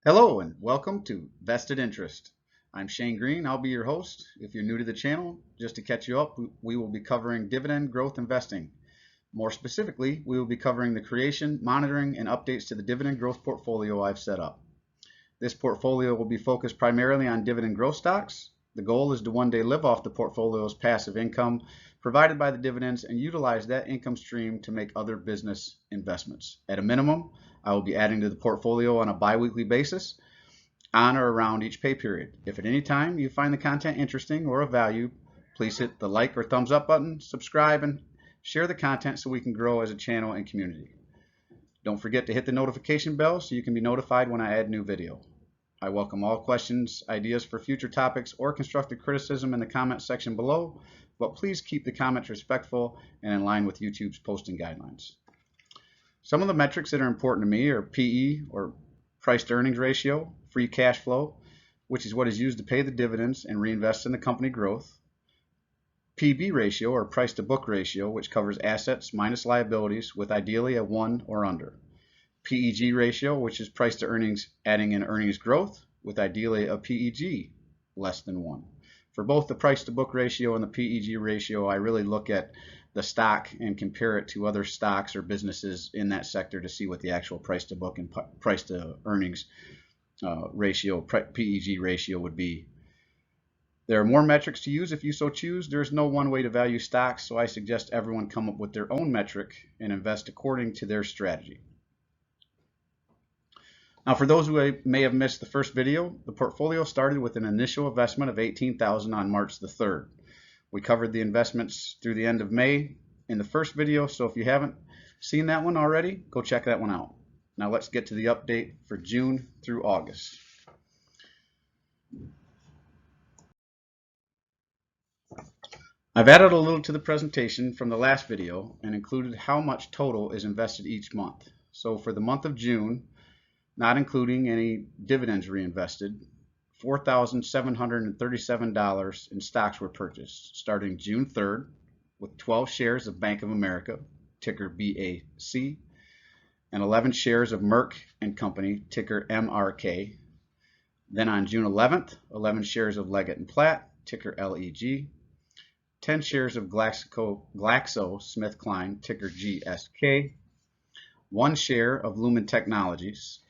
Hello and welcome to Vested Interest. I'm Shane Green. I'll be your host. If you're new to the channel, just to catch you up, we will be covering dividend growth investing. More specifically, we will be covering the creation, monitoring, and updates to the dividend growth portfolio I've set up. This portfolio will be focused primarily on dividend growth stocks. The goal is to one day live off the portfolio's passive income provided by the dividends and utilize that income stream to make other business investments. At a minimum, I will be adding to the portfolio on a bi-weekly basis on or around each pay period. If at any time you find the content interesting or of value, please hit the like or thumbs up button, subscribe, and share the content so we can grow as a channel and community. Don't forget to hit the notification bell so you can be notified when I add new video. I welcome all questions, ideas for future topics, or constructive criticism in the comment section below, but please keep the comments respectful and in line with YouTube's posting guidelines. Some of the metrics that are important to me are PE, or price to earnings ratio, free cash flow, which is what is used to pay the dividends and reinvest in the company growth, PB ratio, or price to book ratio, which covers assets minus liabilities with ideally a 1 or under, PEG ratio, which is price to earnings adding in earnings growth with ideally a PEG less than 1. For both the price to book ratio and the PEG ratio, I really look at the stock and compare it to other stocks or businesses in that sector to see what the actual price to book and price to earnings ratio, PEG ratio would be. There are more metrics to use if you so choose. There's no one way to value stocks, so I suggest everyone come up with their own metric and invest according to their strategy. Now, for those who may have missed the first video, the portfolio started with an initial investment of $18,000 on March the 3rd. We covered the investments through the end of May in the first video, so if you haven't seen that one already, go check that one out. Now let's get to the update for June through August. I've added a little to the presentation from the last video and included how much total is invested each month. So for the month of June, not including any dividends reinvested, $4,737 in stocks were purchased starting June 3rd with 12 shares of Bank of America, ticker BAC, and 11 shares of Merk Company, ticker MRK. Then on June 11th, 11 shares of Leggett Platt, ticker LEG, 10 shares of Glaxo Smith Kline, ticker GSK, 1 share of Lumen Technologies,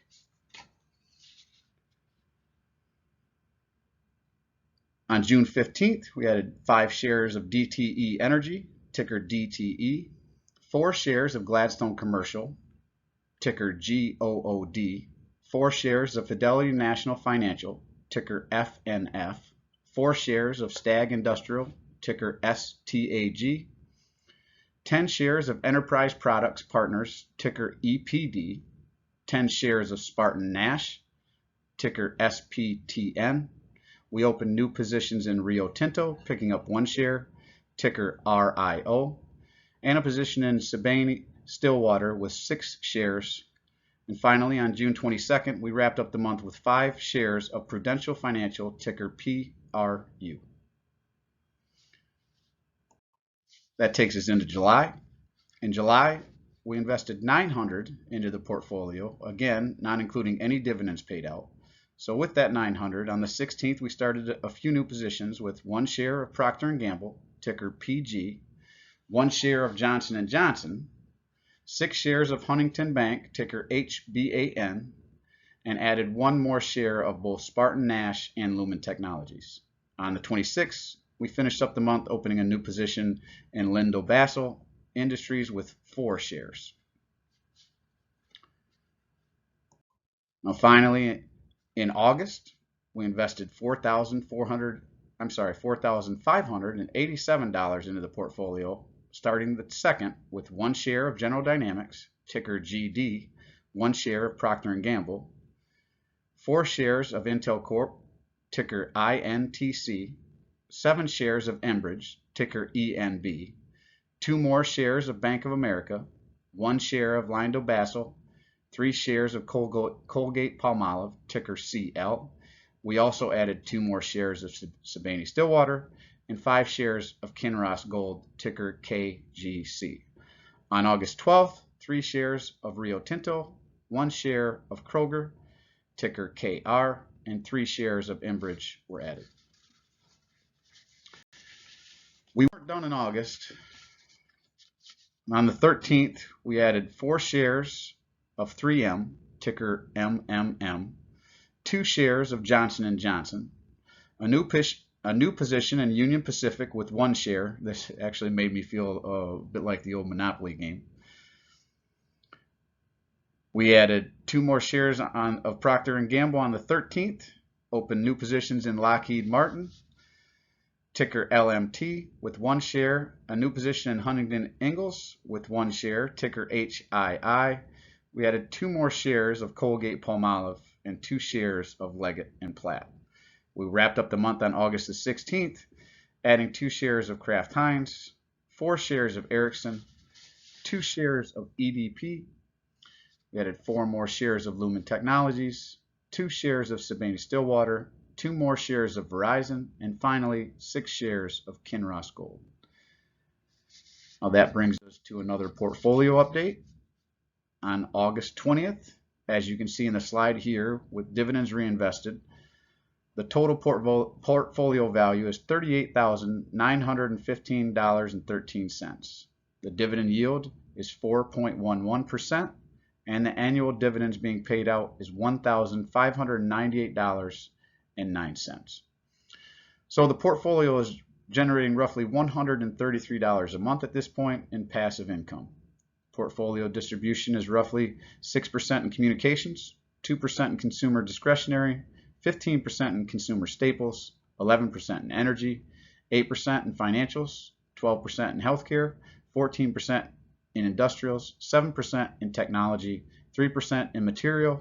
on June 15th, we added 5 shares of DTE Energy, ticker DTE, 4 shares of Gladstone Commercial, ticker GOOD, 4 shares of Fidelity National Financial, ticker FNF, 4 shares of Stag Industrial, ticker STAG, 10 shares of Enterprise Products Partners, ticker EPD, 10 shares of Spartan Nash, ticker SPTN. We opened new positions in RIO Tinto, picking up 1 share, ticker RIO, and a position in Sibanye Stillwater with 6 shares. And finally, on June 22nd, we wrapped up the month with 5 shares of Prudential Financial, ticker PRU. That takes us into July. In July, we invested $900 into the portfolio, again, not including any dividends paid out. So with that $900, on the 16th, we started a few new positions with 1 share of Procter & Gamble, ticker PG, 1 share of Johnson & Johnson, 6 shares of Huntington Bank, ticker HBAN, and added 1 more share of both Spartan Nash and Lumen Technologies. On the 26th, we finished up the month opening a new position in LyondellBasell Industries with 4 shares. Now finally, in August, we invested $4,587 into the portfolio, starting the 2nd with 1 share of General Dynamics, ticker GD, 1 share of Procter & Gamble, 4 shares of Intel Corp, ticker INTC, 7 shares of Enbridge, ticker ENB, 2 more shares of Bank of America, 1 share of LyondellBasell, 3 shares of Colgate-Palmolive, ticker CL. We also added 2 more shares of Sibanye Stillwater and 5 shares of Kinross Gold, ticker KGC. On August 12th, 3 shares of RIO Tinto, 1 share of Kroger, ticker KR, and 3 shares of Enbridge were added. We weren't done in August. On the 13th, we added 4 shares of 3M, ticker MMM, 2 shares of Johnson & Johnson, a new position in Union Pacific with 1 share. This actually made me feel a bit like the old Monopoly game. We added 2 more shares of Procter & Gamble on the 13th, opened new positions in Lockheed Martin, ticker LMT, with 1 share, a new position in Huntington Ingalls with 1 share, ticker HII. We added 2 more shares of Colgate-Palmolive and 2 shares of Leggett Platt. We wrapped up the month on August the 16th, adding 2 shares of Kraft Heinz, 4 shares of Ericsson, 2 shares of EDP. We added 4 more shares of Lumen Technologies, 2 shares of Sibanye Stillwater, 2 more shares of Verizon, and finally 6 shares of Kinross Gold. Now that brings us to another portfolio update. On August 20th, as you can see in the slide here, with dividends reinvested, the total portfolio value is $38,915.13. The dividend yield is 4.11%, and the annual dividends being paid out is $1,598.09. So the portfolio is generating roughly $133 a month at this point in passive income. Portfolio distribution is roughly 6% in communications, 2% in consumer discretionary, 15% in consumer staples, 11% in energy, 8% in financials, 12% in healthcare, 14% in industrials, 7% in technology, 3% in material,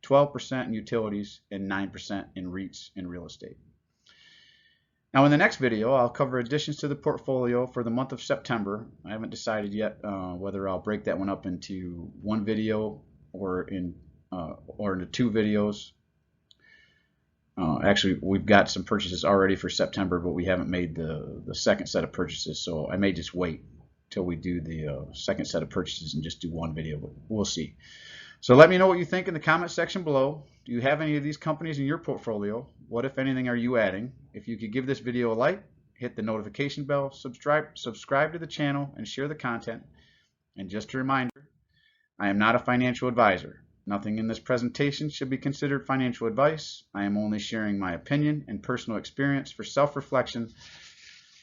12% in utilities, and 9% in REITs and real estate. Now in the next video, I'll cover additions to the portfolio for the month of September. I haven't decided yet whether I'll break that one up into 1 video or into 2 videos. Actually, we've got some purchases already for September, but we haven't made the second set of purchases, so I may just wait till we do the second set of purchases and just do 1 video, but we'll see. So let me know what you think in the comment section below. Do you have any of these companies in your portfolio? What, if anything, are you adding? If you could give this video a like, hit the notification bell, subscribe to the channel, and share the content. And just a reminder, I am not a financial advisor. Nothing in this presentation should be considered financial advice. I am only sharing my opinion and personal experience for self-reflection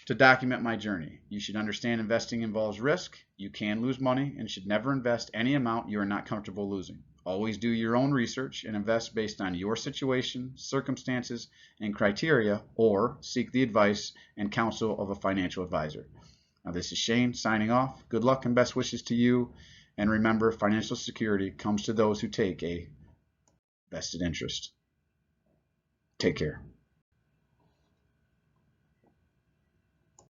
to document my journey. You should understand investing involves risk. You can lose money and should never invest any amount you are not comfortable losing. Always do your own research and invest based on your situation, circumstances, and criteria, or seek the advice and counsel of a financial advisor. Now, this is Shane signing off. Good luck and best wishes to you. And remember, financial security comes to those who take a vested interest. Take care.